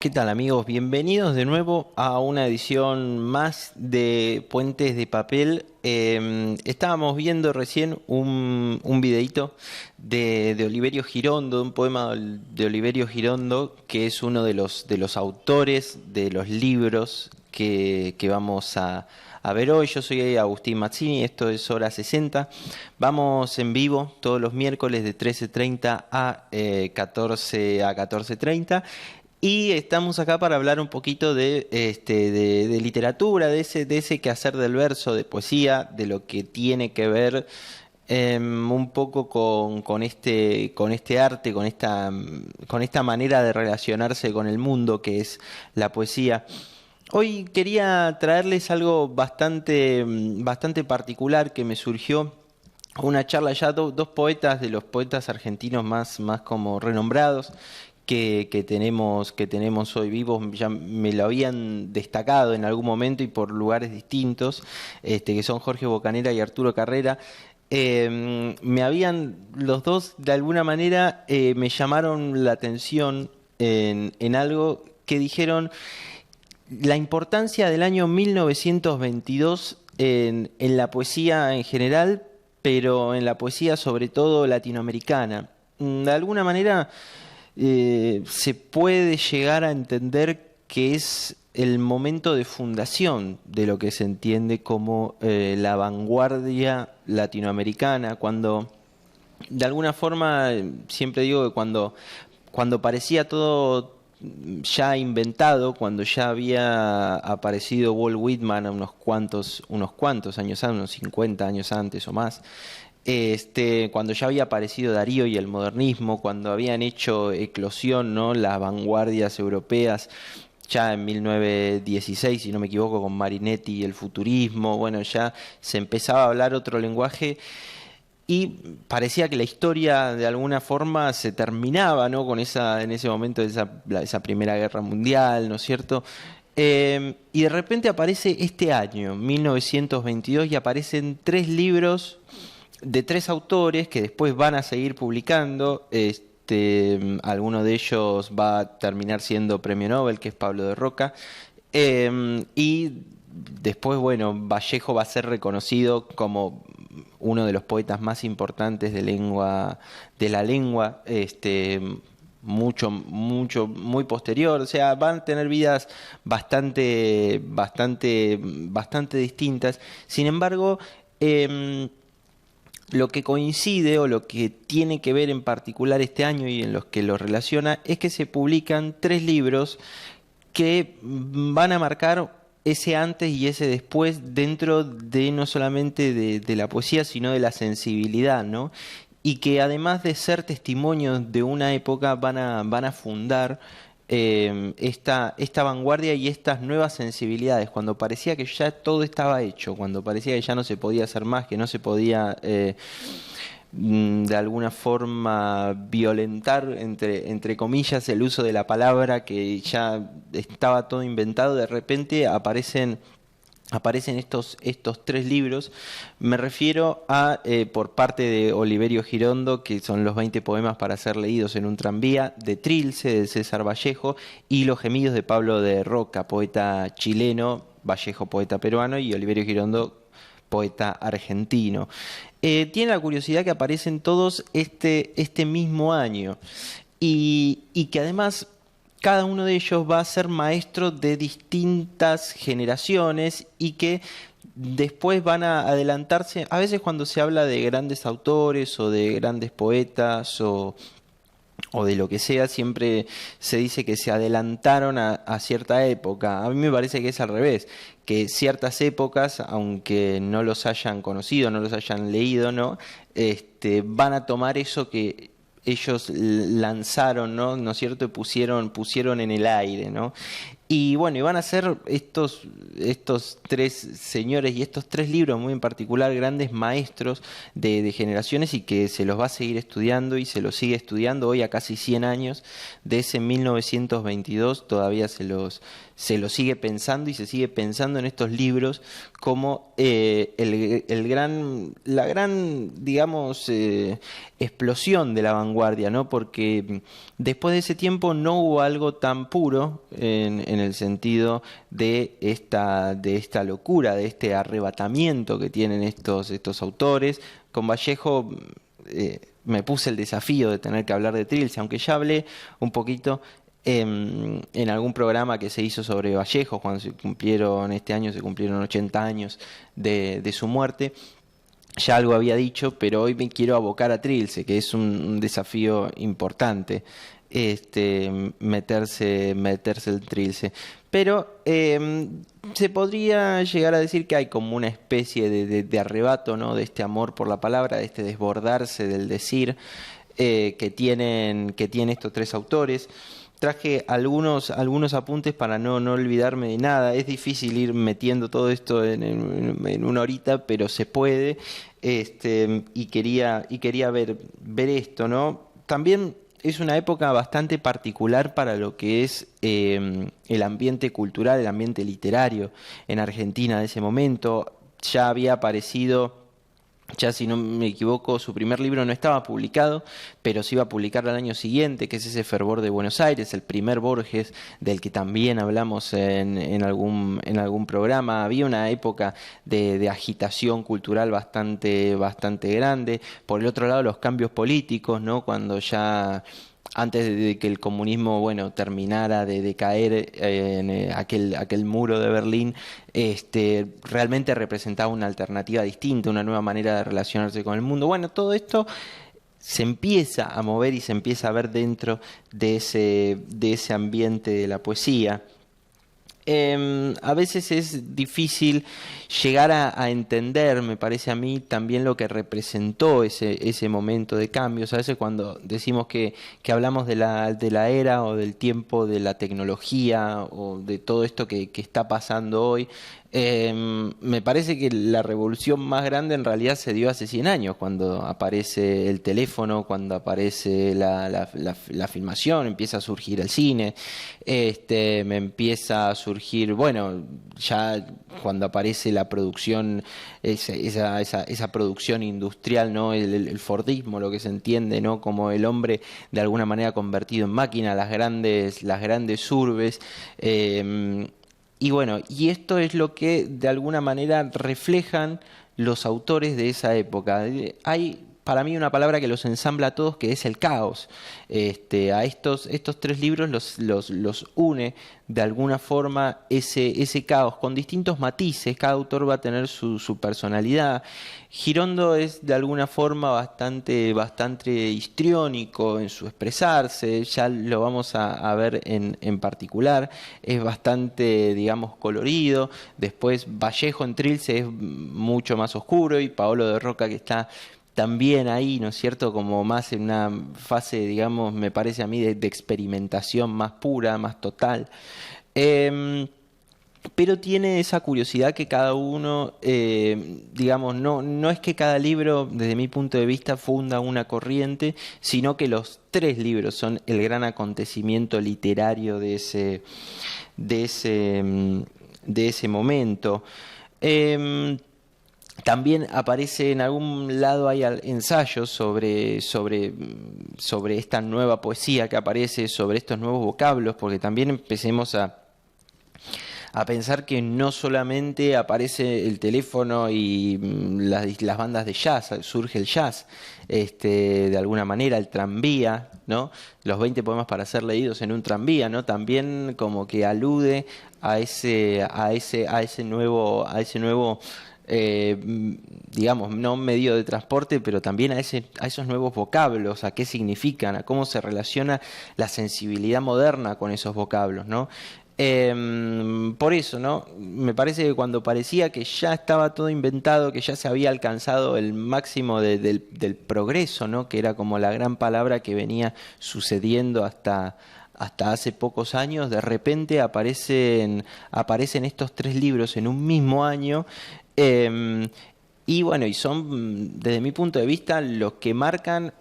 ¿Qué tal amigos? Bienvenidos de nuevo a una edición más de Puentes de Papel. Estábamos viendo recién un videíto de Oliverio Girondo, de un poema de Oliverio Girondo, que es uno de los autores de los libros que vamos a ver hoy. Yo soy Agustín Mazzini, esto es Hora 60. Vamos en vivo todos los miércoles de 13:30 a 14:30. Y estamos acá para hablar un poquito de literatura, de ese quehacer del verso, de poesía, de lo que tiene que ver un poco con este arte, con esta manera de relacionarse con el mundo que es la poesía. Hoy quería traerles algo bastante particular que me surgió. Una charla ya, dos poetas de los poetas argentinos más como renombrados que tenemos hoy vivos, ya me lo habían destacado en algún momento y por lugares distintos, que son Jorge Bocanera y Arturo Carrera. Los dos de alguna manera me llamaron la atención en algo que dijeron, la importancia del año 1922 en la poesía en general, pero en la poesía sobre todo latinoamericana. De alguna manera se puede llegar a entender que es el momento de fundación de lo que se entiende como la vanguardia latinoamericana, cuando de alguna forma, siempre digo que cuando parecía todo ya inventado, cuando ya había aparecido Walt Whitman a unos cuantos años antes, unos 50 años antes o más, cuando ya había aparecido Darío y el modernismo, cuando habían hecho eclosión, ¿no?, las vanguardias europeas, ya en 1916, si no me equivoco, con Marinetti y el futurismo, bueno, ya se empezaba a hablar otro lenguaje y parecía que la historia de alguna forma se terminaba, ¿no?, con en ese momento de esa Primera Guerra Mundial, ¿no es cierto? Y de repente aparece este año, 1922, y aparecen tres libros de tres autores que después van a seguir publicando. Alguno de ellos va a terminar siendo premio Nobel, que es Pablo de Roca. Y después, bueno, Vallejo va a ser reconocido como uno de los poetas más importantes de la lengua, muy posterior. O sea, van a tener vidas bastante distintas. Sin embargo, lo que coincide o lo que tiene que ver en particular este año y en los que lo relaciona es que se publican tres libros que van a marcar ese antes y ese después dentro de no solamente de la poesía, sino de la sensibilidad, ¿no? Y que además de ser testimonios de una época van a fundar esta vanguardia y estas nuevas sensibilidades, cuando parecía que ya todo estaba hecho, cuando parecía que ya no se podía hacer más, que no se podía de alguna forma violentar, entre comillas, el uso de la palabra, que ya estaba todo inventado. De repente aparecen estos tres libros. Me refiero a, por parte de Oliverio Girondo, que son los 20 poemas para ser leídos en un tranvía, de Trilce, de César Vallejo, y Los gemidos de Pablo de Roca, poeta chileno, Vallejo, poeta peruano, y Oliverio Girondo, poeta argentino. Tiene la curiosidad que aparecen todos este mismo año y que además cada uno de ellos va a ser maestro de distintas generaciones y que después van a adelantarse. A veces cuando se habla de grandes autores o de grandes poetas o de lo que sea, siempre se dice que se adelantaron a cierta época. A mí me parece que es al revés, que ciertas épocas, aunque no los hayan conocido, no los hayan leído, ¿no?, van a tomar eso que ellos lanzaron, ¿no es cierto?, y pusieron en el aire, ¿no? Y bueno, y van a ser estos tres señores y estos tres libros muy en particular grandes maestros de generaciones y que se los va a seguir estudiando y se los sigue estudiando hoy a casi 100 años de ese 1922, todavía se los sigue pensando y se sigue pensando en estos libros como la gran, digamos, explosión de la vanguardia, ¿no? Porque después de ese tiempo no hubo algo tan puro en el sentido de esta locura, de este arrebatamiento que tienen estos autores. Con Vallejo me puse el desafío de tener que hablar de Trilce, aunque ya hablé un poquito en algún programa que se hizo sobre Vallejo, cuando este año se cumplieron 80 años de su muerte. Ya algo había dicho, pero hoy me quiero abocar a Trilce, que es un desafío importante, meterse el Trilce. Pero se podría llegar a decir que hay como una especie de arrebato, ¿no? De este amor por la palabra, de este desbordarse del decir que tienen estos tres autores. Traje algunos apuntes para no olvidarme de nada. Es difícil ir metiendo todo esto en una horita, pero se puede. Y quería ver esto, ¿no? También es una época bastante particular para lo que es el ambiente cultural, el ambiente literario en Argentina de ese momento. Ya había aparecido. Ya si no me equivoco, su primer libro no estaba publicado, pero se iba a publicar al año siguiente, que es ese Fervor de Buenos Aires, el primer Borges, del que también hablamos en algún programa. Había una época de agitación cultural bastante grande. Por el otro lado, los cambios políticos, ¿no? Cuando ya antes de que el comunismo, bueno, terminara de caer en aquel muro de Berlín, realmente representaba una alternativa distinta, una nueva manera de relacionarse con el mundo. Bueno, todo esto se empieza a mover y se empieza a ver dentro de ese ambiente de la poesía. A veces es difícil llegar a entender, me parece a mí, también lo que representó ese momento de cambios. A veces cuando decimos que hablamos de la era o del tiempo de la tecnología o de todo esto que está pasando hoy, me parece que la revolución más grande en realidad se dio hace 100 años, cuando aparece el teléfono, cuando aparece la filmación, empieza a surgir el cine, me empieza a surgir, bueno, ya cuando aparece la producción, esa producción industrial, ¿no? El Fordismo, lo que se entiende, ¿no? Como el hombre de alguna manera convertido en máquina, las grandes urbes. Y bueno, y esto es lo que de alguna manera reflejan los autores de esa época. Hay para mí una palabra que los ensambla a todos, que es el caos. A estos tres libros los une de alguna forma ese caos, con distintos matices. Cada autor va a tener su personalidad. Girondo es de alguna forma bastante histriónico en su expresarse, ya lo vamos a ver en particular. Es bastante, digamos, colorido. Después Vallejo en Trilce es mucho más oscuro, y Paolo de Roca, que está también ahí, ¿no es cierto?, como más en una fase, digamos, me parece a mí, de experimentación más pura, más total. Pero tiene esa curiosidad que cada uno, digamos, no es que cada libro, desde mi punto de vista, funda una corriente, sino que los tres libros son el gran acontecimiento literario de ese momento. También aparece en algún lado, hay ensayos sobre esta nueva poesía que aparece, sobre estos nuevos vocablos, porque también empecemos a pensar que no solamente aparece el teléfono y las bandas de jazz, surge el jazz, de alguna manera, el tranvía, ¿no? Los 20 poemas para ser leídos en un tranvía, ¿no? También como que alude a ese nuevo digamos, no medio de transporte, pero también a esos nuevos vocablos, a qué significan, a cómo se relaciona la sensibilidad moderna con esos vocablos, ¿no? Por eso, ¿no? Me parece que cuando parecía que ya estaba todo inventado, que ya se había alcanzado el máximo del progreso, ¿no? Que era como la gran palabra que venía sucediendo hasta hasta hace pocos años, de repente aparecen estos 3 libros en un mismo año. Y bueno, y son, desde mi punto de vista, los que marcan,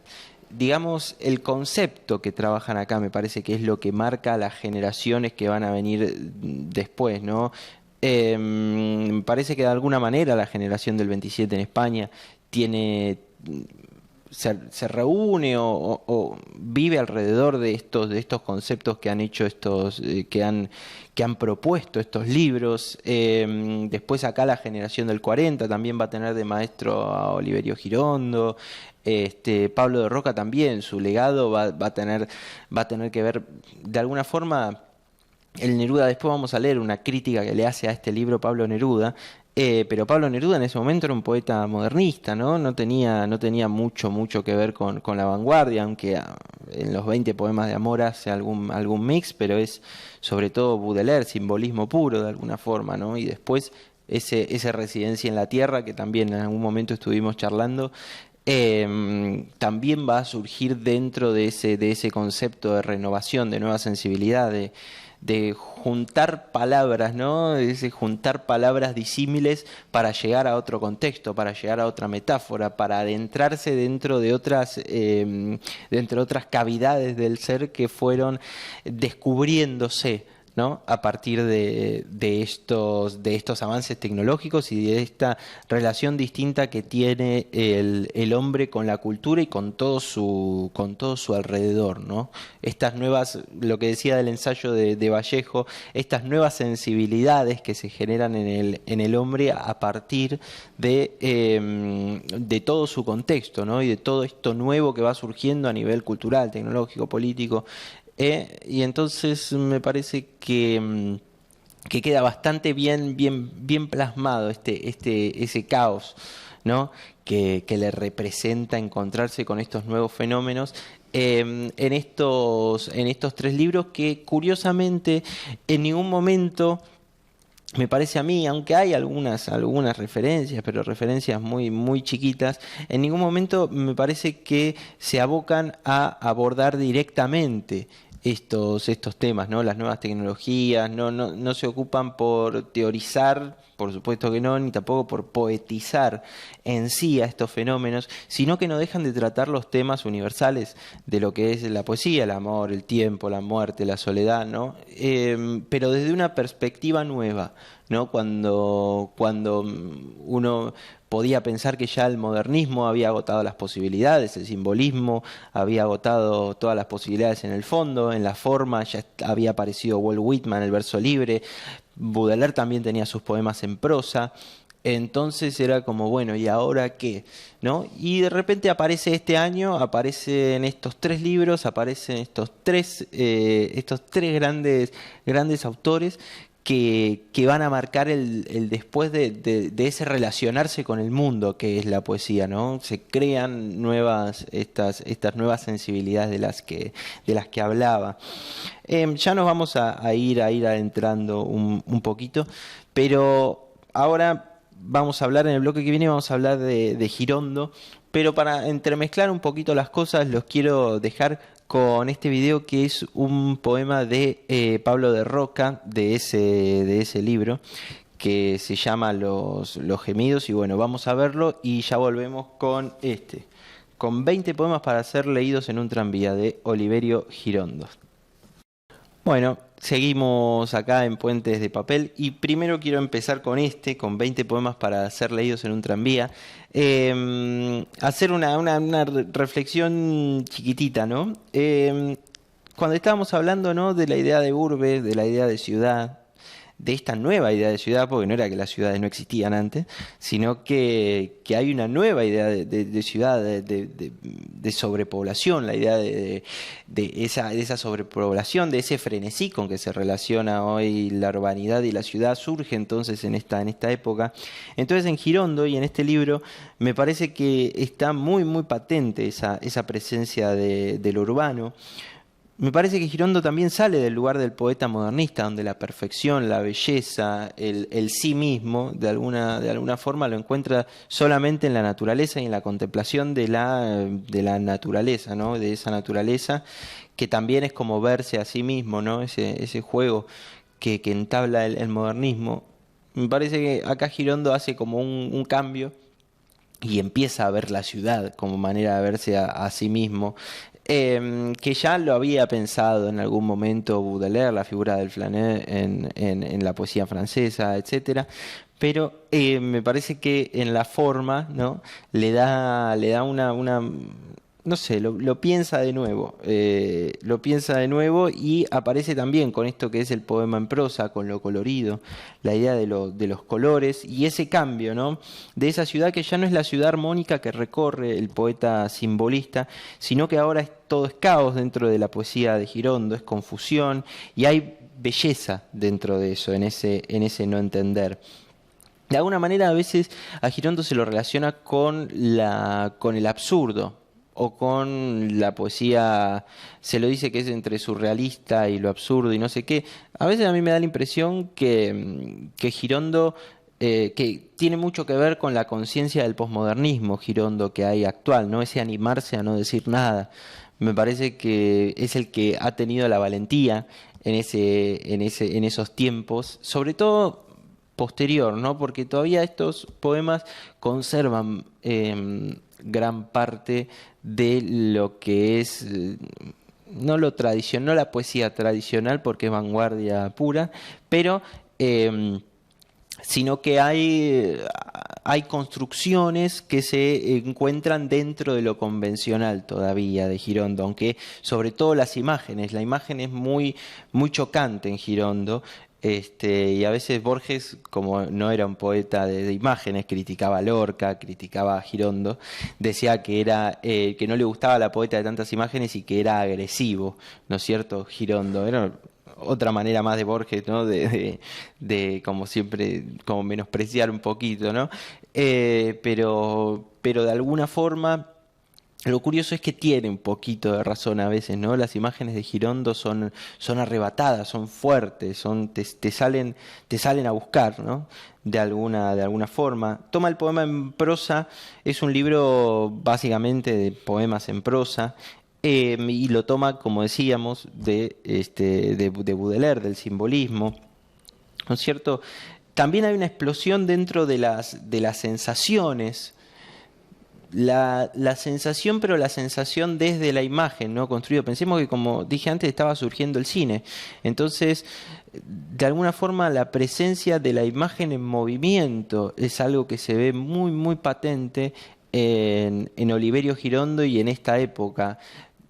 digamos, el concepto que trabajan acá. Me parece que es lo que marca a las generaciones que van a venir después, ¿no? Me parece que de alguna manera la generación del 27 en España tiene, se reúne o vive alrededor de estos conceptos que han hecho que han propuesto estos libros. Después acá la generación del 40 también va a tener de maestro a Oliverio Girondo. Pablo de Roca también, su legado va a tener que ver de alguna forma. El Neruda, después vamos a leer una crítica que le hace a este libro Pablo Neruda, pero Pablo Neruda en ese momento era un poeta modernista, ¿no? No tenía mucho que ver con la vanguardia, aunque en los 20 poemas de amor hace algún mix, pero es sobre todo Baudelaire, simbolismo puro de alguna forma, ¿no? Y después ese Residencia en la Tierra, que también en algún momento estuvimos charlando, también va a surgir dentro de ese concepto de renovación, de nueva sensibilidad, de juntar palabras, ¿no? Ese juntar palabras disímiles para llegar a otro contexto, para llegar a otra metáfora, para adentrarse dentro de otras cavidades del ser que fueron descubriéndose, ¿no? A partir de estos avances tecnológicos y de esta relación distinta que tiene el hombre con la cultura y con todo su alrededor, ¿no? Estas nuevas, lo que decía del ensayo de Vallejo, estas nuevas sensibilidades que se generan en el hombre a partir de todo su contexto, ¿no? Y de todo esto nuevo que va surgiendo a nivel cultural, tecnológico, político. Y entonces me parece que queda bastante bien plasmado ese caos, ¿no? Que le representa encontrarse con estos nuevos fenómenos en estos 3 libros que curiosamente en ningún momento, me parece a mí, aunque hay algunas referencias, pero referencias muy chiquitas, en ningún momento me parece que se abocan a abordar directamente estos temas, ¿no? Las nuevas tecnologías, no se ocupan por teorizar, por supuesto que no, ni tampoco por poetizar en sí a estos fenómenos, sino que no dejan de tratar los temas universales de lo que es la poesía, el amor, el tiempo, la muerte, la soledad, ¿no? Pero desde una perspectiva nueva, ¿no? Cuando uno podía pensar que ya el modernismo había agotado las posibilidades, el simbolismo había agotado todas las posibilidades en el fondo, en la forma, ya había aparecido Walt Whitman, el verso libre, Baudelaire también tenía sus poemas en prosa. Entonces era como, bueno, ¿y ahora qué? ¿No? Y de repente aparece este año, aparecen estos 3 libros, aparecen estos tres grandes autores que van a marcar el después de ese relacionarse con el mundo que es la poesía, ¿no? Se crean estas nuevas sensibilidades de las que hablaba. Ya nos vamos a ir adentrando un poquito, pero ahora vamos a hablar, en el bloque que viene vamos a hablar de Girondo, pero para entremezclar un poquito las cosas los quiero dejar con este video que es un poema de Pablo de Roca, de ese libro, que se llama Los Gemidos, y bueno, vamos a verlo y ya volvemos con 20 poemas para ser leídos en un tranvía, de Oliverio Girondo. Bueno, seguimos acá en Puentes de Papel y primero quiero empezar con 20 poemas para ser leídos en un tranvía. Hacer una reflexión chiquitita, ¿no? Cuando estábamos hablando, ¿no?, de la idea de urbe, de la idea de ciudad, de esta nueva idea de ciudad, porque no era que las ciudades no existían antes, sino que hay una nueva idea de ciudad, de sobrepoblación, la idea de esa sobrepoblación, de ese frenesí con que se relaciona hoy la urbanidad y la ciudad, surge entonces en esta época. Entonces en Girondo y en este libro me parece que está muy patente esa presencia de lo urbano. Me parece que Girondo también sale del lugar del poeta modernista, donde la perfección, la belleza, el sí mismo, de alguna forma lo encuentra solamente en la naturaleza y en la contemplación de la naturaleza, ¿no? De esa naturaleza que también es como verse a sí mismo, ¿no? Ese juego que entabla el modernismo. Me parece que acá Girondo hace como un cambio y empieza a ver la ciudad como manera de verse a sí mismo, que ya lo había pensado en algún momento Baudelaire, la figura del flaner en la poesía francesa, etcétera, pero me parece que en la forma, ¿no? Le da una no sé, lo piensa de nuevo, lo piensa de nuevo y aparece también con esto que es el poema en prosa, con lo colorido, la idea de los colores y ese cambio, ¿no? De esa ciudad que ya no es la ciudad armónica que recorre el poeta simbolista, sino que ahora todo es caos dentro de la poesía de Girondo, es confusión y hay belleza dentro de eso, en ese no entender. De alguna manera a veces a Girondo se lo relaciona con el absurdo o con la poesía, se lo dice que es entre surrealista y lo absurdo y no sé qué. A veces a mí me da la impresión que Girondo, que tiene mucho que ver con la conciencia del posmodernismo Girondo que hay actual, ¿no? Ese animarse a no decir nada. Me parece que es el que ha tenido la valentía en esos tiempos, sobre todo posterior, ¿no? Porque todavía estos poemas conservan gran parte de lo que es no lo tradicional, no la poesía tradicional, porque es vanguardia pura, pero sino que hay construcciones que se encuentran dentro de lo convencional todavía de Girondo, aunque sobre todo las imágenes, la imagen es muy chocante en Girondo. Y a veces Borges, como no era un poeta de imágenes, criticaba a Lorca, criticaba a Girondo, decía que que no le gustaba la poeta de tantas imágenes y que era agresivo, ¿no es cierto? Girondo era otra manera más de Borges, ¿no? De como siempre, como menospreciar un poquito, ¿no? Pero de alguna forma lo curioso es que tiene un poquito de razón a veces, ¿no? Las imágenes de Girondo son arrebatadas, son fuertes, te salen a buscar, ¿no? De alguna forma. Toma el poema en prosa, es un libro básicamente de poemas en prosa, y lo toma, como decíamos, de Baudelaire, del simbolismo, ¿no es cierto? También hay una explosión dentro de las sensaciones, la sensación, pero la sensación desde la imagen, ¿no? Construido. Pensemos que, como dije antes, estaba surgiendo el cine. Entonces, de alguna forma, la presencia de la imagen en movimiento es algo que se ve muy patente en Oliverio Girondo y en esta época.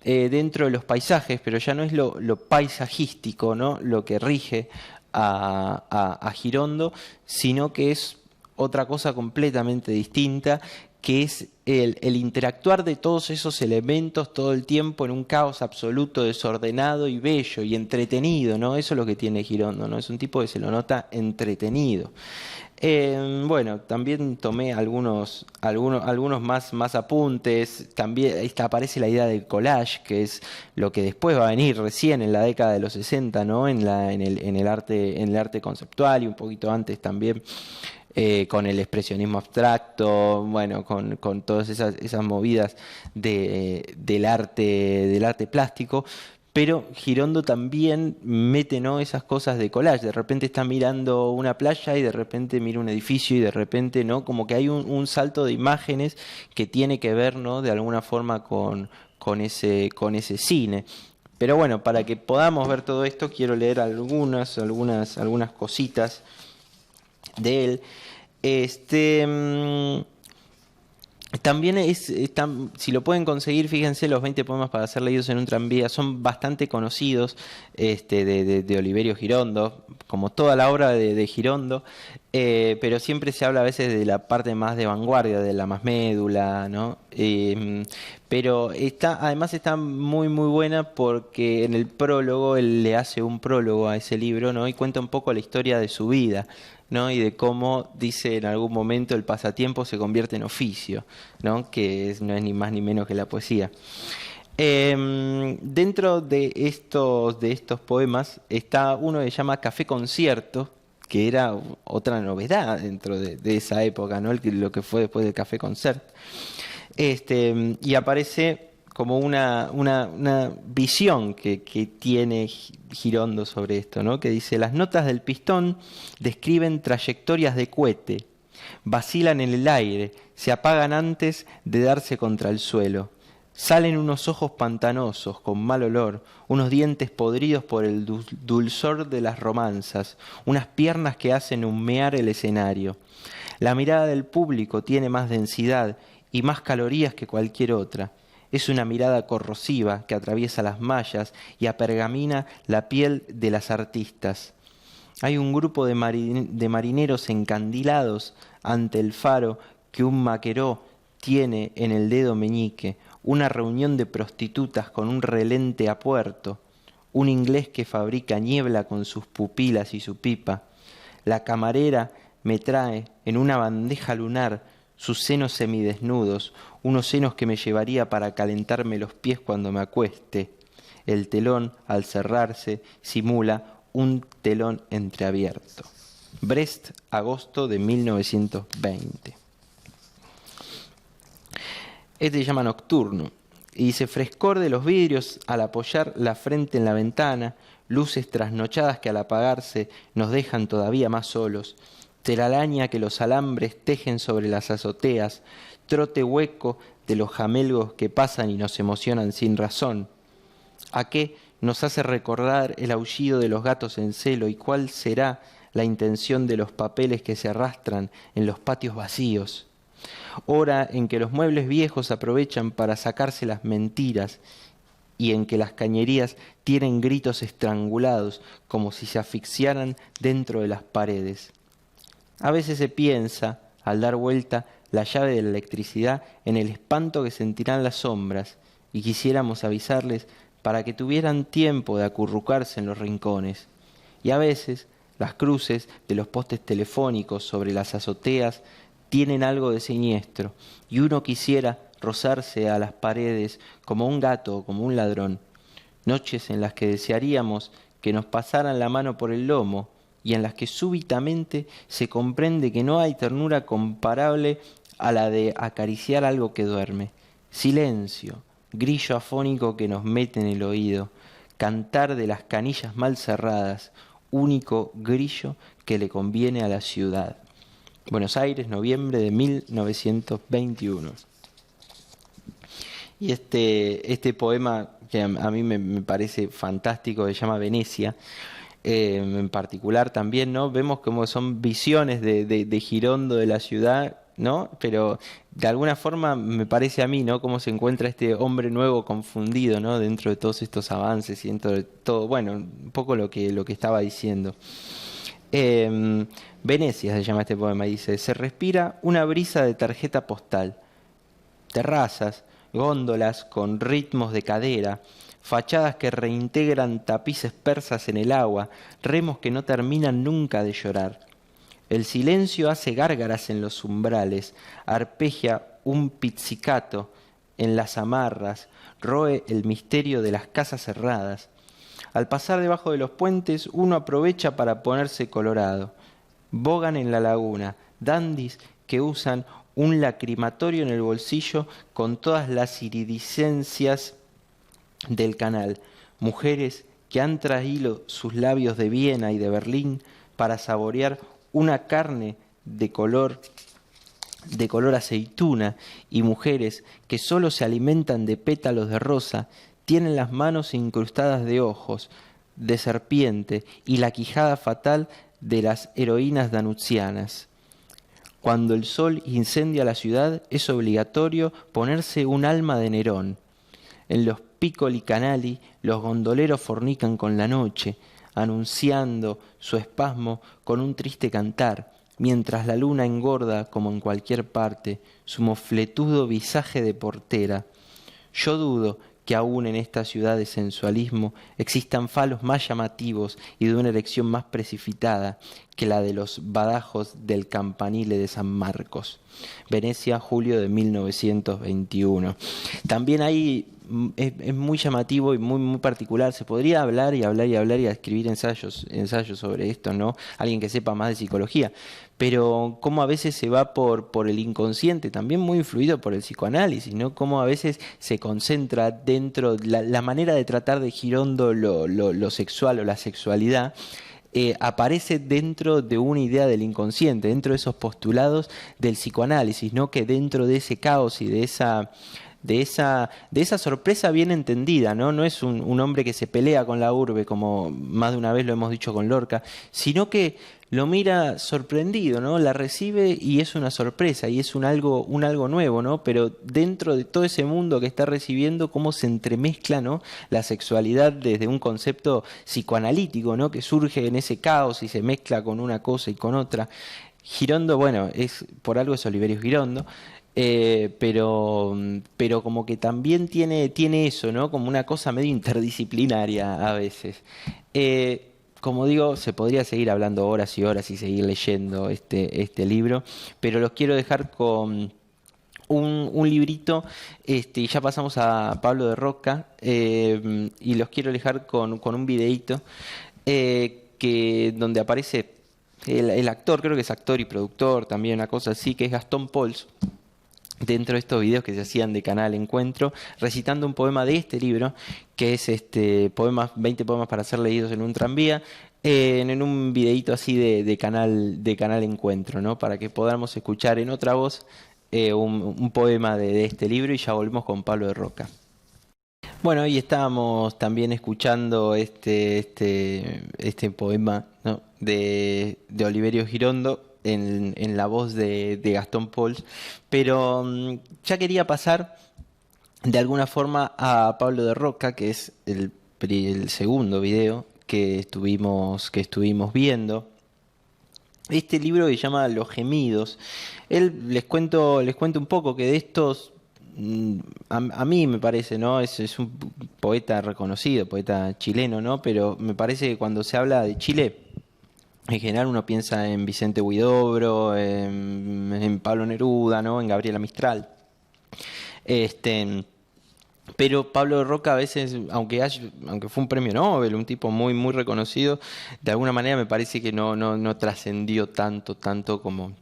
Dentro de los paisajes, pero ya no es lo paisajístico, ¿no? Lo que rige a Girondo, sino que es otra cosa completamente distinta, que es el interactuar de todos esos elementos todo el tiempo en un caos absoluto, desordenado y bello y entretenido, ¿no? Eso es lo que tiene Girondo, ¿no? Es un tipo que se lo nota entretenido. Bueno, también tomé algunos más apuntes. También aparece la idea del collage, que es lo que después va a venir recién en la década de los 60, ¿no? En el arte conceptual y un poquito antes también. Con el expresionismo abstracto, bueno, con todas esas movidas del arte plástico, pero Girondo también mete, ¿no? Esas cosas de collage, de repente está mirando una playa y de repente mira un edificio y de repente, ¿no? Como que hay un salto de imágenes que tiene que ver, ¿no? De alguna forma con ese cine. Pero bueno, para que podamos ver todo esto, quiero leer algunas cositas de él. También si lo pueden conseguir, fíjense, los 20 poemas para ser leídos en un tranvía son bastante conocidos, de Oliverio Girondo, como toda la obra de Girondo, pero siempre se habla a veces de la parte más de vanguardia, de la más médula, ¿no? Pero además está muy buena porque en el prólogo él le hace un prólogo a ese libro, ¿no? Y cuenta un poco la historia de su vida, ¿no? Y de cómo, dice, en algún momento el pasatiempo se convierte en oficio, ¿no? No es ni más ni menos que la poesía. Dentro de estos poemas está uno que se llama Café Concierto, que era otra novedad dentro de esa época, ¿no? Lo que fue después del Café Concert. Y aparece como una visión que tiene Girondo sobre esto, ¿no? Que dice: las notas del pistón describen trayectorias de cohete, vacilan en el aire, se apagan antes de darse contra el suelo. Salen unos ojos pantanosos, con mal olor, unos dientes podridos por el dulzor de las romanzas, unas piernas que hacen humear el escenario. La mirada del público tiene más densidad y más calorías que cualquier otra. Es una mirada corrosiva que atraviesa las mallas y apergamina la piel de las artistas. Hay un grupo de marineros encandilados ante el faro que un maqueró tiene en el dedo meñique, una reunión de prostitutas con un relente a puerto, un inglés que fabrica niebla con sus pupilas y su pipa. La camarera me trae en una bandeja lunar sus senos semidesnudos, unos senos que me llevaría para calentarme los pies cuando me acueste. El telón, al cerrarse, simula un telón entreabierto. Brest, agosto de 1920. Este se llama Nocturno y dice: frescor de los vidrios al apoyar la frente en la ventana, luces trasnochadas que al apagarse nos dejan todavía más solos, telaraña que los alambres tejen sobre las azoteas, trote hueco de los jamelgos que pasan y nos emocionan sin razón. ¿A qué nos hace recordar el aullido de los gatos en celo y cuál será la intención de los papeles que se arrastran en los patios vacíos? Hora en que los muebles viejos aprovechan para sacarse las mentiras y en que las cañerías tienen gritos estrangulados como si se asfixiaran dentro de las paredes. A veces se piensa, al dar vuelta la llave de la electricidad, en el espanto que sentirán las sombras, y quisiéramos avisarles para que tuvieran tiempo de acurrucarse en los rincones. Y a veces las cruces de los postes telefónicos sobre las azoteas tienen algo de siniestro, y uno quisiera rozarse a las paredes como un gato o como un ladrón. Noches en las que desearíamos que nos pasaran la mano por el lomo y en las que súbitamente se comprende que no hay ternura comparable a la de acariciar algo que duerme. Silencio, grillo afónico que nos mete en el oído, cantar de las canillas mal cerradas, único grillo que le conviene a la ciudad. Buenos Aires, noviembre de 1921. Y este poema, que a mí me parece fantástico, se llama Venecia, en particular también, ¿no? Vemos como son visiones de Girondo de la ciudad, ¿no? Pero de alguna forma me parece a mí, ¿no? Cómo se encuentra este hombre nuevo confundido, ¿no? Dentro de todos estos avances y dentro de todo, bueno, un poco lo que estaba diciendo. Venecia se llama este poema, dice: se respira una brisa de tarjeta postal, terrazas, góndolas con ritmos de cadera, fachadas que reintegran tapices persas en el agua, remos que no terminan nunca de llorar. El silencio hace gárgaras en los umbrales, arpegia un pizzicato en las amarras, roe el misterio de las casas cerradas. Al pasar debajo de los puentes, uno aprovecha para ponerse colorado. Bogan en la laguna, dandis que usan un lacrimatorio en el bolsillo con todas las iridiscencias del canal. Mujeres que han traído sus labios de Viena y de Berlín para saborear una carne de color aceituna, y mujeres que solo se alimentan de pétalos de rosa, tienen las manos incrustadas de ojos, de serpiente y la quijada fatal de las heroínas danutsianas. Cuando el sol incendia la ciudad es obligatorio ponerse un alma de Nerón. En los piccoli canali los gondoleros fornican con la noche, anunciando su espasmo con un triste cantar, mientras la luna engorda, como en cualquier parte, su mofletudo visaje de portera. Yo dudo que aún en esta ciudad de sensualismo existan falos más llamativos y de una erección más precipitada que la de los badajos del campanile de San Marcos. Venecia, julio de 1921. También hay es muy llamativo y muy particular. Se podría hablar y hablar y hablar y escribir ensayos sobre esto, ¿no? Alguien que sepa más de psicología. Pero cómo a veces se va por el inconsciente, también muy influido por el psicoanálisis, ¿no? Cómo a veces se concentra dentro, la manera de tratar de Girondo lo sexual o la sexualidad, aparece dentro de una idea del inconsciente, dentro de esos postulados del psicoanálisis, ¿no? Que dentro de ese caos y de esa sorpresa bien entendida, ¿no? No es un hombre que se pelea con la urbe, como más de una vez lo hemos dicho con Lorca, sino que lo mira sorprendido, ¿no? La recibe y es una sorpresa y es un algo nuevo, ¿no? Pero dentro de todo ese mundo que está recibiendo, cómo se entremezcla, ¿no? La sexualidad desde un concepto psicoanalítico, ¿no? Que surge en ese caos y se mezcla con una cosa y con otra. Girondo, bueno, por algo es Oliverio Girondo. Pero como que también tiene eso, ¿no? Como una cosa medio interdisciplinaria a veces. Como digo, se podría seguir hablando horas y horas y seguir leyendo este libro, pero los quiero dejar con un librito, y ya pasamos a Pablo de Roca, y los quiero dejar con un videíto donde aparece el actor, creo que es actor y productor también, una cosa así, que es Gastón Pauls, dentro de estos videos que se hacían de Canal Encuentro, recitando un poema de este libro, que es 20 poemas para ser leídos en un tranvía, en un videíto así de Canal Encuentro, ¿no? Para que podamos escuchar en otra voz un poema de este libro, y ya volvemos con Pablo de Roca. Bueno, y estábamos también escuchando este poema, ¿no? de Oliverio Girondo, en la voz de Gastón Pauls, pero ya quería pasar de alguna forma a Pablo de Roca, que es el segundo video que estuvimos viendo. Este libro que se llama Los Gemidos. Les cuento un poco que de estos, a mí me parece, ¿no? Es un poeta reconocido, poeta chileno, ¿no? Pero me parece que cuando se habla de Chile, en general uno piensa en Vicente Huidobro, en Pablo Neruda, ¿no? En Gabriela Mistral. Pero Pablo de Roca a veces, aunque fue un premio Nobel, un tipo muy reconocido, de alguna manera me parece que no trascendió tanto como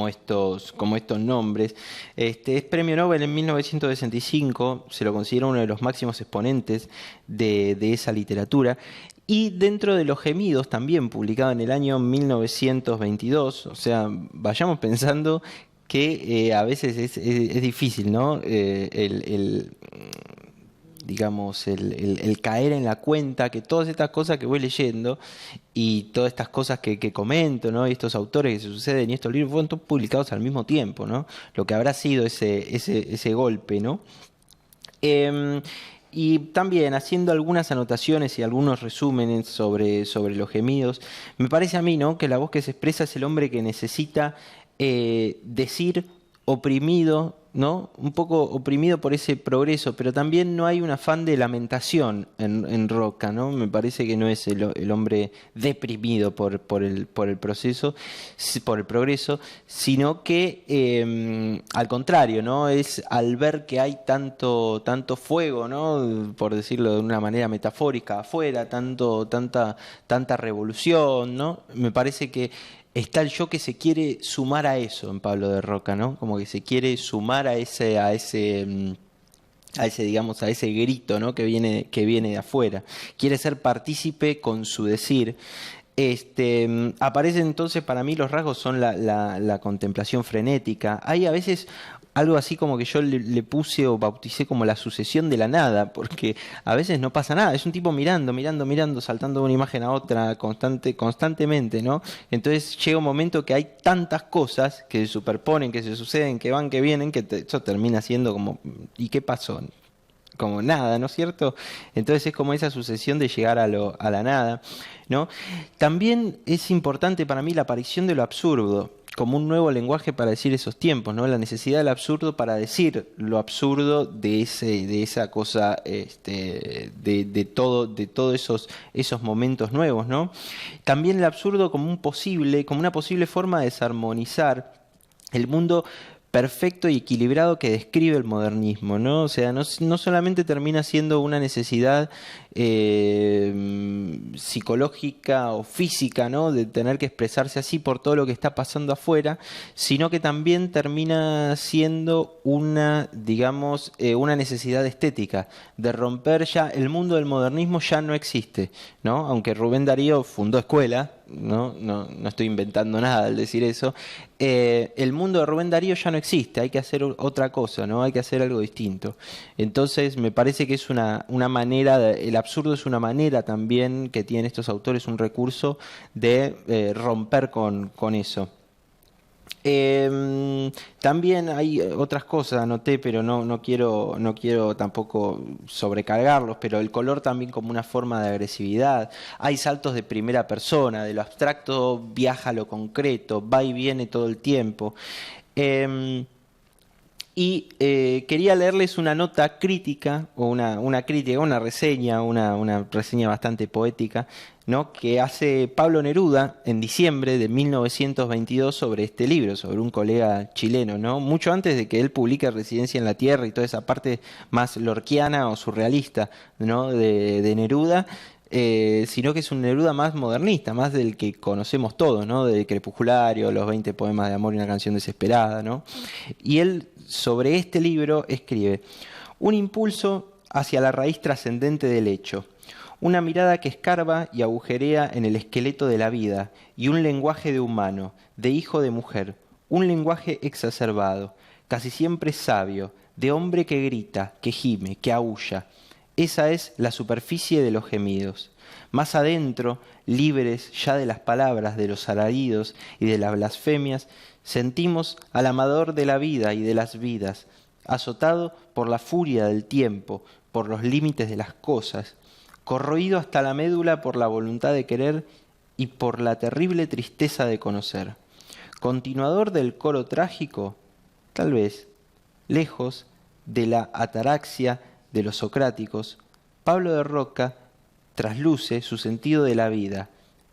estos nombres. Es premio Nobel en 1965, se lo considera uno de los máximos exponentes de esa literatura. Y dentro de Los Gemidos, también publicado en el año 1922, o sea, vayamos pensando que a veces es difícil, ¿no? Digamos, el caer en la cuenta que todas estas cosas que voy leyendo y todas estas cosas que comento, ¿no? Y estos autores que se suceden y estos libros fueron todos publicados al mismo tiempo, ¿no? Lo que habrá sido ese golpe, ¿no? Y también haciendo algunas anotaciones y algunos resúmenes sobre Los Gemidos, me parece a mí, ¿no? Que la voz que se expresa es el hombre que necesita decir oprimido, ¿no? Un poco oprimido por ese progreso, pero también no hay un afán de lamentación en Roca, ¿no? Me parece que no es el hombre deprimido por el proceso, por el progreso, sino que al contrario, ¿no? Es al ver que hay tanto fuego, ¿no? Por decirlo de una manera metafórica, afuera, tanta revolución, ¿no? Me parece que está el yo que se quiere sumar a eso en Pablo de Roca, ¿no? Como que se quiere sumar a ese, digamos, a ese grito, ¿no? Que viene de afuera. Quiere ser partícipe con su decir. Aparecen entonces, para mí los rasgos son la contemplación frenética. Hay a veces algo así como que yo le puse o bauticé como la sucesión de la nada, porque a veces no pasa nada, es un tipo mirando, saltando de una imagen a otra constantemente, ¿no? Entonces llega un momento que hay tantas cosas que se superponen, que se suceden, que van, que vienen, que eso termina siendo como, ¿y qué pasó? Como nada, ¿no es cierto? Entonces es como esa sucesión de llegar a la nada, ¿no? También es importante para mí la aparición de lo absurdo, como un nuevo lenguaje para decir esos tiempos, ¿no? La necesidad del absurdo para decir lo absurdo de esa cosa, de todos esos momentos nuevos, ¿no? También el absurdo como una posible forma de desarmonizar el mundo, perfecto y equilibrado que describe el modernismo, ¿no? O sea, no solamente termina siendo una necesidad psicológica o física, ¿no? De tener que expresarse así por todo lo que está pasando afuera, sino que también termina siendo una, digamos, una necesidad estética, de romper ya, el mundo del modernismo ya no existe, ¿no? Aunque Rubén Darío fundó escuela, no estoy inventando nada al decir eso. El mundo de Rubén Darío ya no existe, hay que hacer otra cosa, ¿no? Hay que hacer algo distinto. Entonces me parece que es una manera, el absurdo es una manera también que tienen estos autores, un recurso de romper con eso. También hay otras cosas, anoté, pero no quiero tampoco sobrecargarlos, pero el color también como una forma de agresividad. Hay saltos de primera persona, de lo abstracto viaja a lo concreto, va y viene todo el tiempo. Em, quería leerles una nota crítica, o una crítica, una reseña bastante poética, ¿no? Que hace Pablo Neruda en diciembre de 1922 sobre este libro, sobre un colega chileno, ¿no? Mucho antes de que él publique Residencia en la Tierra y toda esa parte más lorquiana o surrealista, ¿no? de Neruda. Sino que es un Neruda más modernista, más del que conocemos todos, ¿no? Del Crepusculario, los 20 poemas de amor y una canción desesperada, ¿no? Y él sobre este libro escribe: un impulso hacia la raíz trascendente del hecho, una mirada que escarba y agujerea en el esqueleto de la vida, y un lenguaje de humano, de hijo de mujer, un lenguaje exacerbado, casi siempre sabio, de hombre que grita, que gime, que aúlla. Esa es la superficie de los gemidos. Más adentro, libres ya de las palabras, de los alaridos y de las blasfemias, sentimos al amador de la vida y de las vidas, azotado por la furia del tiempo, por los límites de las cosas, corroído hasta la médula por la voluntad de querer y por la terrible tristeza de conocer. Continuador del coro trágico, tal vez, lejos de la ataraxia de los socráticos, Pablo de Roca trasluce su sentido de la vida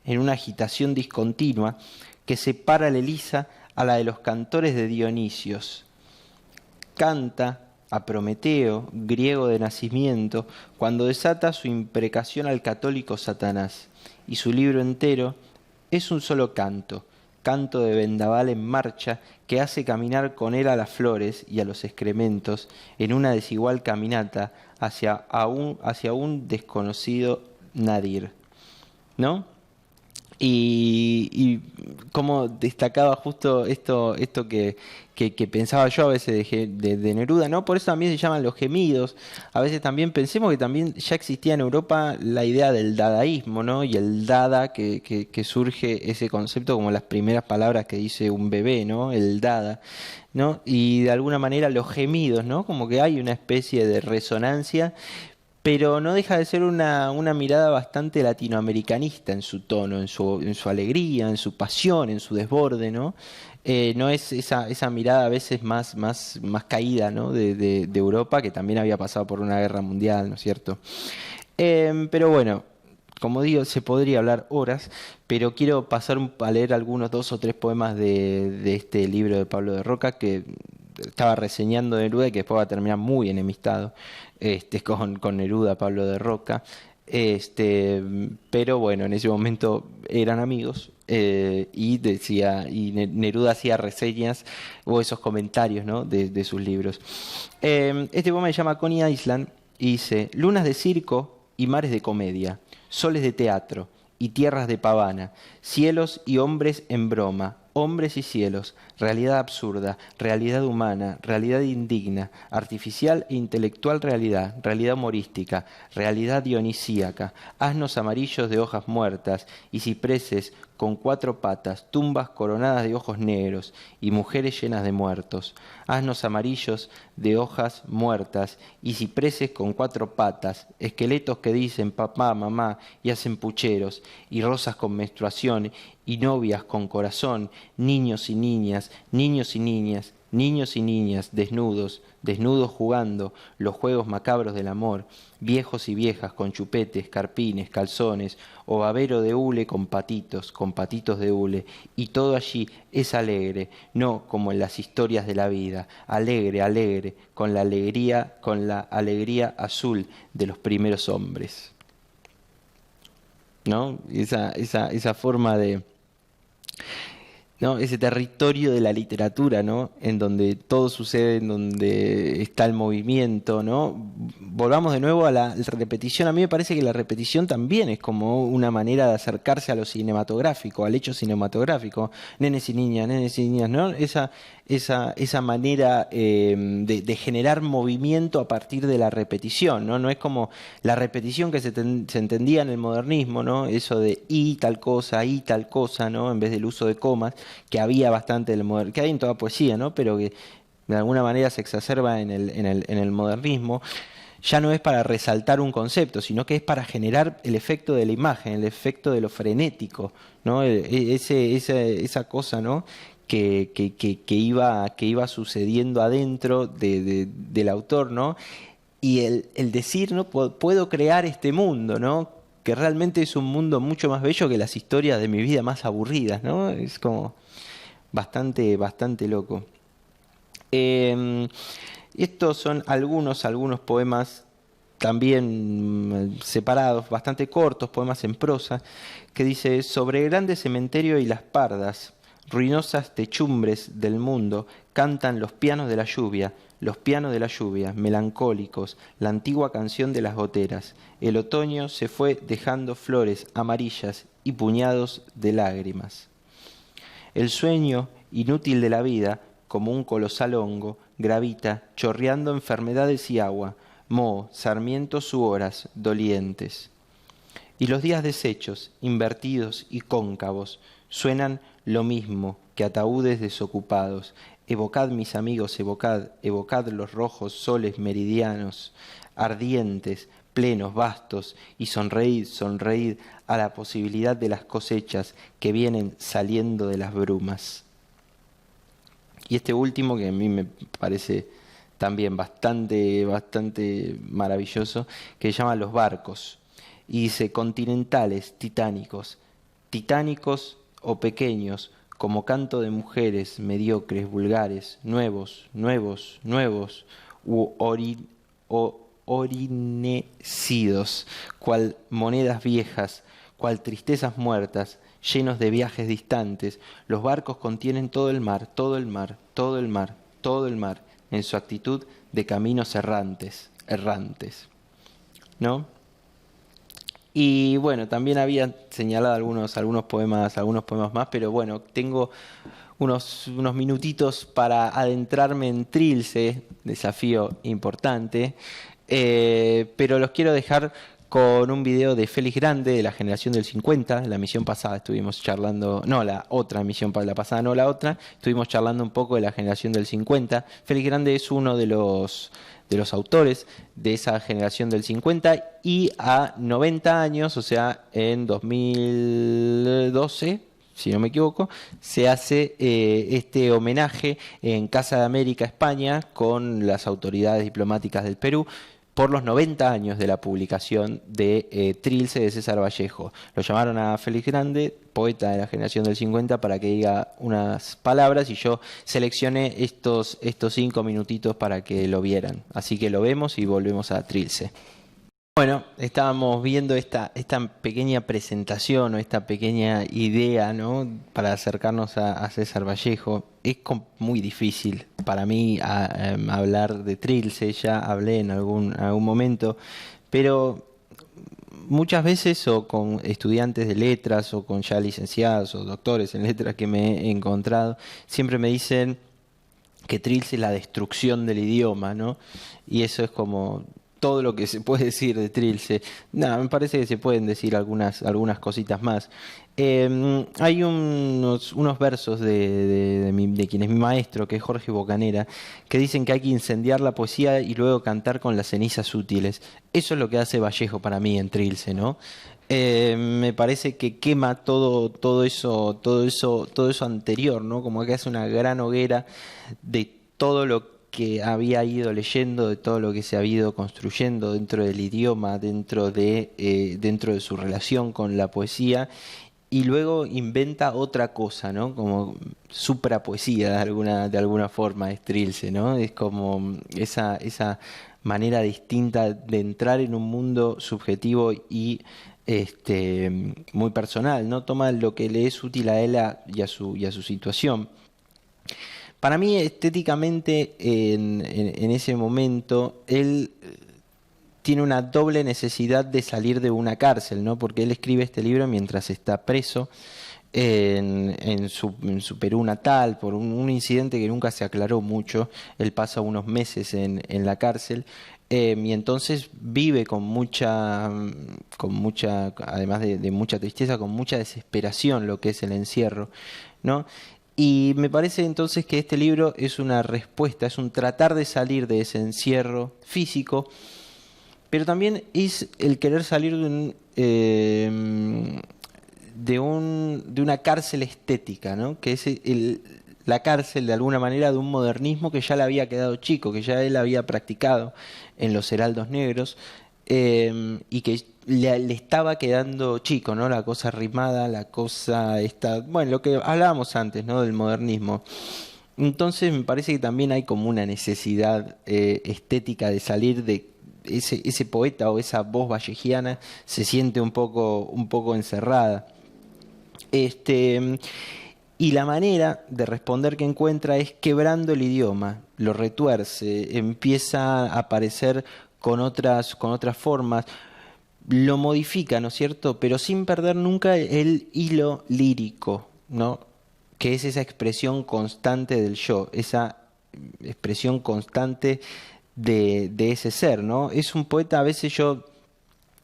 en una agitación discontinua que se paraleliza a la de los cantores de Dionisios. Canta a Prometeo, griego de nacimiento, cuando desata su imprecación al católico Satanás, y su libro entero es un solo canto, canto de vendaval en marcha que hace caminar con él a las flores y a los excrementos en una desigual caminata hacia un desconocido nadir, ¿no? Y como destacaba justo esto que pensaba yo a veces de Neruda, ¿no? Por eso también se llaman los gemidos. A veces también pensemos que también ya existía en Europa la idea del dadaísmo, ¿no? Y el dada, que surge ese concepto como las primeras palabras que dice un bebé, ¿no? El dada, ¿no? Y de alguna manera los gemidos, ¿no? Como que hay una especie de resonancia, pero no deja de ser una mirada bastante latinoamericanista en su tono, en su alegría, en su pasión, en su desborde, ¿no? No es esa mirada a veces más caída, ¿no? de Europa, que también había pasado por una guerra mundial, ¿no es cierto? Pero bueno, como digo, se podría hablar horas, pero quiero pasar a leer algunos 2 o 3 poemas de este libro de Pablo de Roca, que estaba reseñando Neruda y que después va a terminar muy enemistado con Neruda, Pablo de Roca. Pero bueno, en ese momento eran amigos, y Neruda hacía reseñas o esos comentarios, ¿no? de sus libros. Este poema se llama Coney Island y dice: lunas de circo y mares de comedia, soles de teatro y tierras de pavana, cielos y hombres en broma, hombres y cielos, realidad absurda, realidad humana, realidad indigna, artificial e intelectual realidad, realidad humorística, realidad dionisíaca, asnos amarillos de hojas muertas y cipreses con 4 patas, tumbas coronadas de ojos negros y mujeres llenas de muertos, asnos amarillos de hojas muertas y cipreses con 4 patas, esqueletos que dicen papá, mamá y hacen pucheros, y rosas con menstruación y novias con corazón, niños y niñas, niños y niñas, desnudos, desnudos jugando, los juegos macabros del amor, viejos y viejas con chupetes, carpines, calzones, o babero de hule con patitos de hule, y todo allí es alegre, no como en las historias de la vida, alegre, alegre, con la alegría azul de los primeros hombres. ¿No? Esa forma de, ¿no? Ese territorio de la literatura, ¿no? En donde todo sucede, en donde está el movimiento, ¿no? Volvamos de nuevo a la repetición. A mí me parece que la repetición también es como una manera de acercarse a lo cinematográfico, al hecho cinematográfico. Nenes y niñas, ¿no? Esa manera de generar movimiento a partir de la repetición, ¿no? No es como la repetición que se entendía en el modernismo, ¿no? Eso de y tal cosa, ¿no? En vez del uso de comas, que había bastante del modernismo, que hay en toda poesía, ¿no? Pero que de alguna manera se exacerba en el modernismo. Ya no es para resaltar un concepto, sino que es para generar el efecto de la imagen, el efecto de lo frenético, ¿no? Esa cosa, ¿no? Que iba sucediendo adentro del autor, ¿no? Y el decir, ¿no? Puedo crear este mundo, ¿no? Que realmente es un mundo mucho más bello que las historias de mi vida más aburridas, ¿no? Es como bastante loco. Estos son algunos poemas también separados, bastante cortos, poemas en prosa, que dice: sobre el grande cementerio y las pardas, ruinosas techumbres del mundo, cantan los pianos de la lluvia, melancólicos, la antigua canción de las goteras. El otoño se fue dejando flores amarillas y puñados de lágrimas. El sueño inútil de la vida, como un colosal hongo, gravita, chorreando enfermedades y agua, moho, sarmientos u horas dolientes. Y los días deshechos, invertidos y cóncavos, suenan lo mismo que ataúdes desocupados. Evocad, mis amigos, evocad los rojos soles meridianos, ardientes, plenos, vastos, y sonreíd a la posibilidad de las cosechas que vienen saliendo de las brumas. Y este último, que a mí me parece también bastante maravilloso, que se llama Los barcos. Y dice: continentales, titánicos o pequeños, como canto de mujeres mediocres, vulgares, nuevos, u orinecidos, cual monedas viejas, cual tristezas muertas, llenos de viajes distantes. Los barcos contienen todo el mar, en su actitud de caminos errantes, ¿no? Y bueno, también había señalado algunos poemas más, pero bueno, tengo unos minutitos para adentrarme en Trilce, desafío importante, pero los quiero dejar con un video de Félix Grande, de la generación del 50. La misión pasada estuvimos charlando, no, la otra misión, la pasada no, la otra, estuvimos charlando un poco de la generación del 50. Félix Grande es uno de los autores de esa generación del 50, y a 90 años, o sea, en 2012, si no me equivoco, se hace este homenaje en Casa de América, España, con las autoridades diplomáticas del Perú, por los 90 años de la publicación de Trilce, de César Vallejo. Lo llamaron a Félix Grande, poeta de la generación del 50, para que diga unas palabras, y yo seleccioné estos 5 minutitos para que lo vieran. Así que lo vemos y volvemos a Trilce. Bueno, estábamos viendo esta pequeña presentación, o esta pequeña idea, ¿no?, para acercarnos a César Vallejo. Es muy difícil para mí hablar de Trilce. Ya hablé en algún momento, pero muchas veces, o con estudiantes de letras, o con ya licenciados o doctores en letras que me he encontrado, siempre me dicen que Trilce es la destrucción del idioma, ¿no? Y eso es como todo lo que se puede decir de Trilce. No, me parece que se pueden decir algunas cositas más. Hay unos versos de quien es mi maestro, que es Jorge Bocanera, que dicen que hay que incendiar la poesía y luego cantar con las cenizas útiles. Eso es lo que hace Vallejo para mí en Trilce, ¿no? Me parece que quema todo eso anterior, ¿no? Como que hace una gran hoguera de todo lo que había ido leyendo, de todo lo que se había ido construyendo dentro del idioma, dentro de su relación con la poesía, y luego inventa otra cosa, ¿no? Como suprapoesía de alguna forma, es Trilce, ¿no? Es como esa manera distinta de entrar en un mundo subjetivo y muy personal, ¿no? Toma lo que le es útil a él y a su situación. Para mí, estéticamente, en ese momento, él tiene una doble necesidad de salir de una cárcel, ¿no? Porque él escribe este libro mientras está preso en su Perú natal por un incidente que nunca se aclaró mucho. Él pasa unos meses en la cárcel. Y entonces vive además de mucha tristeza, con mucha desesperación lo que es el encierro, ¿no? Y me parece entonces que este libro es una respuesta, es un tratar de salir de ese encierro físico, pero también es el querer salir de una cárcel estética, ¿no? Que es la cárcel de alguna manera de un modernismo que ya le había quedado chico, que ya él había practicado en los Heraldos Negros, y que le estaba quedando chico, ¿no? La cosa rimada, la cosa esta, bueno, lo que hablábamos antes, ¿no? Del modernismo. Entonces me parece que también hay como una necesidad estética de salir de ese poeta, o esa voz vallejiana se siente un poco encerrada. Y la manera de responder que encuentra es quebrando el idioma, lo retuerce, empieza a aparecer con otras formas, lo modifica, ¿no es cierto? Pero sin perder nunca el hilo lírico, ¿no? Que es esa expresión constante del yo, esa expresión constante de ese ser, ¿no? Es un poeta, a veces yo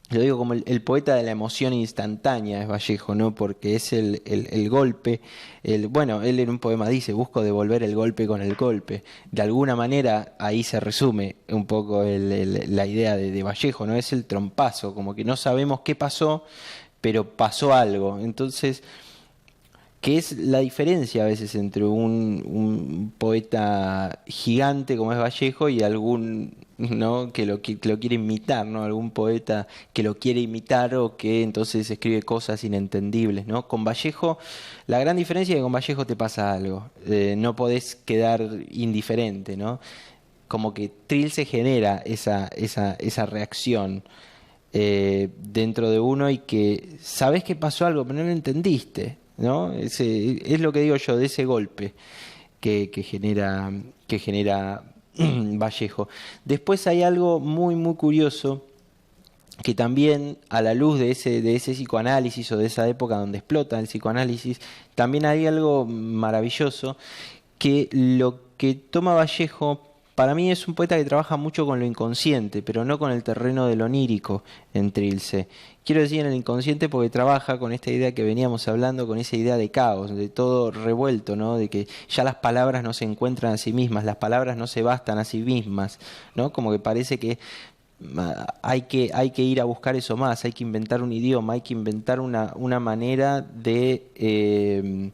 lo digo como el poeta de la emoción instantánea, es Vallejo, ¿no? Porque es el golpe. Bueno, él en un poema dice: busco devolver el golpe con el golpe. De alguna manera ahí se resume un poco la idea de Vallejo, ¿no? Es el trompazo, como que no sabemos qué pasó, pero pasó algo. Entonces, que es la diferencia a veces entre un poeta gigante como es Vallejo y algún, ¿no? Que lo quiere imitar, ¿no? Algún poeta que lo quiere imitar o que entonces escribe cosas inentendibles, ¿no? Con Vallejo, la gran diferencia es que con Vallejo te pasa algo, no podés quedar indiferente, ¿no? Como que Trilce genera esa reacción dentro de uno, y que sabés que pasó algo, pero no lo entendiste, ¿no? Es lo que digo yo, de ese golpe que genera Vallejo. Después hay algo muy curioso, que también, a la luz de ese psicoanálisis, o de esa época donde explota el psicoanálisis, también hay algo maravilloso, que lo que toma Vallejo, para mí es un poeta que trabaja mucho con lo inconsciente, pero no con el terreno de lo onírico en Trilce. Quiero decir en el inconsciente porque trabaja con esta idea que veníamos hablando, con esa idea de caos, de todo revuelto, ¿no? De que ya las palabras no se encuentran a sí mismas, las palabras no se bastan a sí mismas, ¿no? Como que parece que hay que ir a buscar eso más, hay que inventar un idioma, hay que inventar una manera de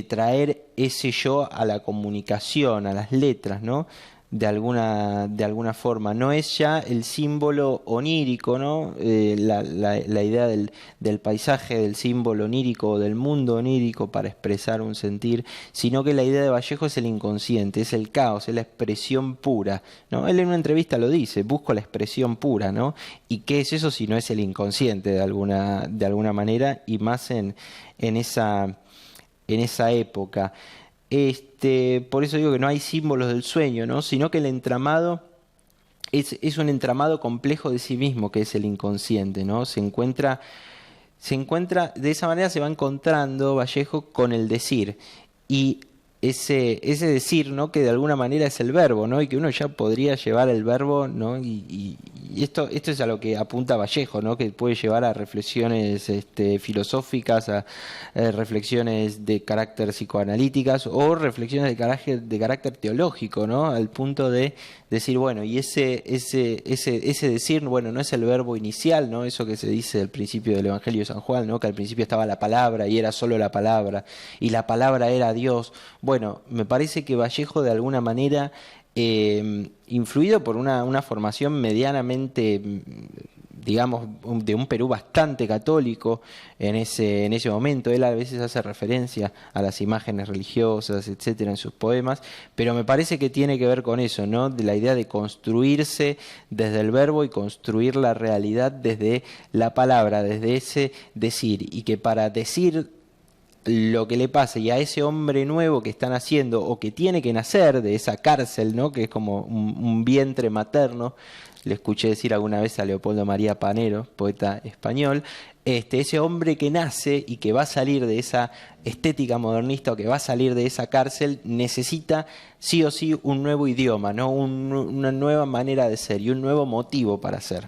traer ese yo a la comunicación, a las letras, ¿no? De alguna forma. No es ya el símbolo onírico, ¿no? La idea del paisaje, del símbolo onírico, del mundo onírico para expresar un sentir, sino que la idea de Vallejo es el inconsciente, es el caos, es la expresión pura, ¿no? Él en una entrevista lo dice: busco la expresión pura, ¿no? ¿Y qué es eso si no es el inconsciente de alguna manera, y más en esa época? Por eso digo que no hay símbolos del sueño, ¿no? Sino que el entramado es un entramado complejo de sí mismo, que es el inconsciente, ¿no? De esa manera se va encontrando Vallejo con el decir, y ese decir, ¿no? Que de alguna manera es el verbo, ¿no? Y que uno ya podría llevar el verbo, ¿no? Y esto es a lo que apunta Vallejo, ¿no? Que puede llevar a reflexiones filosóficas, a reflexiones de carácter psicoanalíticas, o reflexiones de carácter teológico, ¿no? Al punto de decir, bueno, y ese decir, bueno, no es el verbo inicial, ¿no? Eso que se dice al principio del Evangelio de San Juan, ¿no? Que al principio estaba la palabra y era solo la palabra, y la palabra era Dios. bueno, me parece que Vallejo de alguna manera, influido por una formación medianamente, digamos, de un Perú bastante católico en ese momento. Él a veces hace referencia a las imágenes religiosas, etcétera, en sus poemas, pero me parece que tiene que ver con eso, ¿no? De la idea de construirse desde el verbo y construir la realidad desde la palabra, desde ese decir, y que para decir lo que le pasa y a ese hombre nuevo que están haciendo o que tiene que nacer de esa cárcel, ¿no? Que es como un vientre materno. Le escuché decir alguna vez a Leopoldo María Panero, poeta español, ese hombre que nace y que va a salir de esa estética modernista o que va a salir de esa cárcel necesita sí o sí un nuevo idioma, ¿no? Una nueva manera de ser y un nuevo motivo para ser.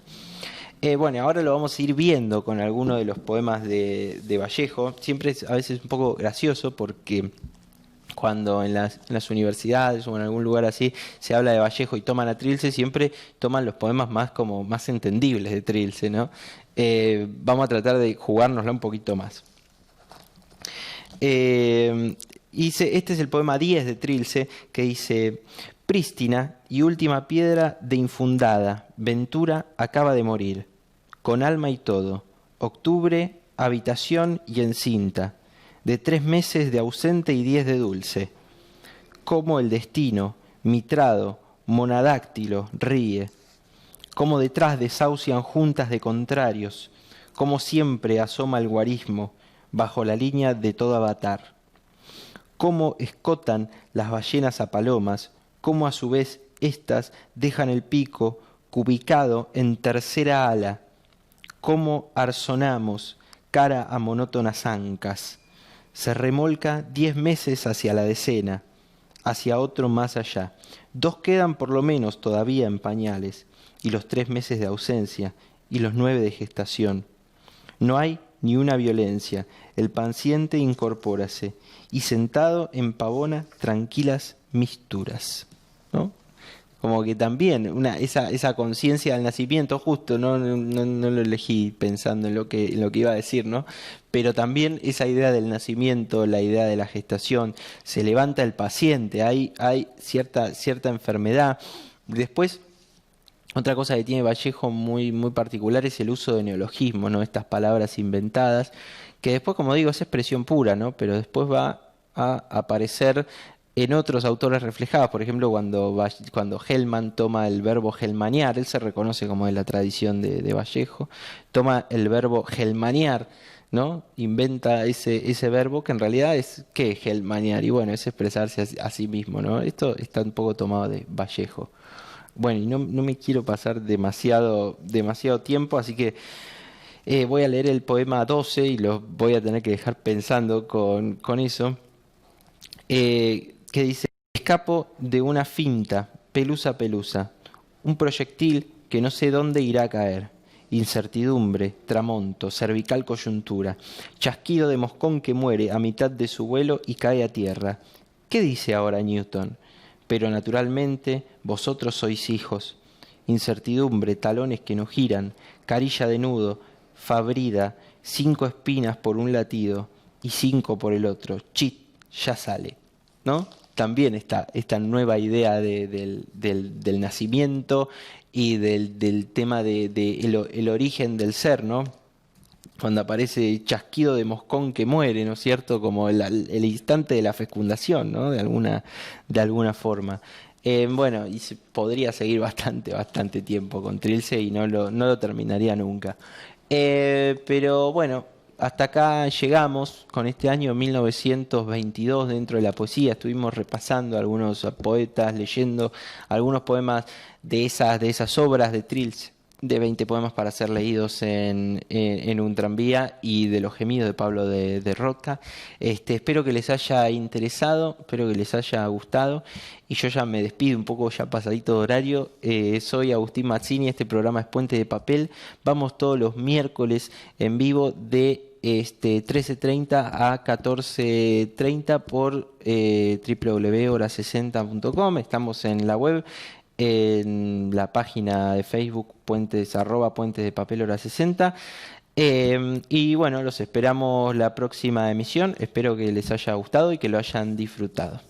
Bueno, ahora lo vamos a ir viendo con algunos de los poemas de Vallejo. Siempre es a veces un poco gracioso porque cuando en las universidades o en algún lugar así se habla de Vallejo y toman a Trilce, siempre toman los poemas más entendibles de Trilce, ¿no? Vamos a tratar de jugárnosla un poquito más. Este es el poema 10 de Trilce, que dice: prístina y última piedra de infundada ventura acaba de morir, con alma y todo, octubre, habitación y encinta, de 3 meses de ausente y 10 de dulce. Cómo el destino, mitrado, monadáctilo, ríe, cómo detrás desahucian juntas de contrarios, cómo siempre asoma el guarismo bajo la línea de todo avatar, cómo escotan las ballenas a palomas, cómo a su vez éstas dejan el pico cubicado en tercera ala, cómo arzonamos cara a monótonas ancas. Se remolca 10 meses hacia la decena, hacia otro más allá. 2 quedan por lo menos todavía en pañales, y los 3 meses de ausencia, y los 9 de gestación. No hay ni una violencia, el paciente incorpórase, y sentado empavona tranquilas misturas, ¿no? Como que también esa conciencia del nacimiento, justo, no lo elegí pensando en lo que iba a decir, ¿no? Pero también esa idea del nacimiento, la idea de la gestación, se levanta el paciente, hay cierta enfermedad. Después, otra cosa que tiene Vallejo muy particular es el uso de neologismos, ¿no? Estas palabras inventadas, que después, como digo, es expresión pura, ¿no? Pero después va a aparecer en otros autores reflejados. Por ejemplo, cuando Hellman toma el verbo gelmanear, él se reconoce como de la tradición de Vallejo, toma el verbo gelmanear, ¿no? Inventa ese verbo que en realidad es ¿qué? Gelmanear, y bueno, es expresarse a sí mismo, ¿no? Esto está un poco tomado de Vallejo. Bueno, y no me quiero pasar demasiado tiempo, así que voy a leer el poema 12 y los voy a tener que dejar pensando con eso. Que dice: escapo de una finta, pelusa, un proyectil que no sé dónde irá a caer, incertidumbre, tramonto, cervical coyuntura, chasquido de moscón que muere a mitad de su vuelo y cae a tierra. ¿Qué dice ahora Newton? Pero naturalmente vosotros sois hijos. Incertidumbre, talones que no giran, carilla de nudo, fabrida, 5 espinas por un latido y 5 por el otro. Chit, ya sale, ¿no? También esta nueva idea del nacimiento y del tema el origen del ser, ¿no? Cuando aparece chasquido de moscón que muere, ¿no es cierto? Como el instante de la fecundación, ¿no? De alguna forma. Bueno, y podría seguir bastante tiempo con Trilce y no lo terminaría nunca. Pero bueno, hasta acá llegamos con este año 1922 dentro de la poesía. Estuvimos repasando algunos poetas, leyendo algunos poemas de esas obras de Trilce, de 20 poemas para ser leídos en un tranvía, y de Los gemidos de Pablo de Roca. Espero que les haya interesado, espero que les haya gustado, y yo ya me despido un poco ya pasadito de horario. Soy Agustín Mazzini, este programa es Puente de Papel. Vamos todos los miércoles en vivo de 13:30 a 14:30 por www.hora60.com. Estamos en la web, en la página de Facebook Puentes de Papel Hora 60. Y bueno, los esperamos la próxima emisión. Espero que les haya gustado y que lo hayan disfrutado.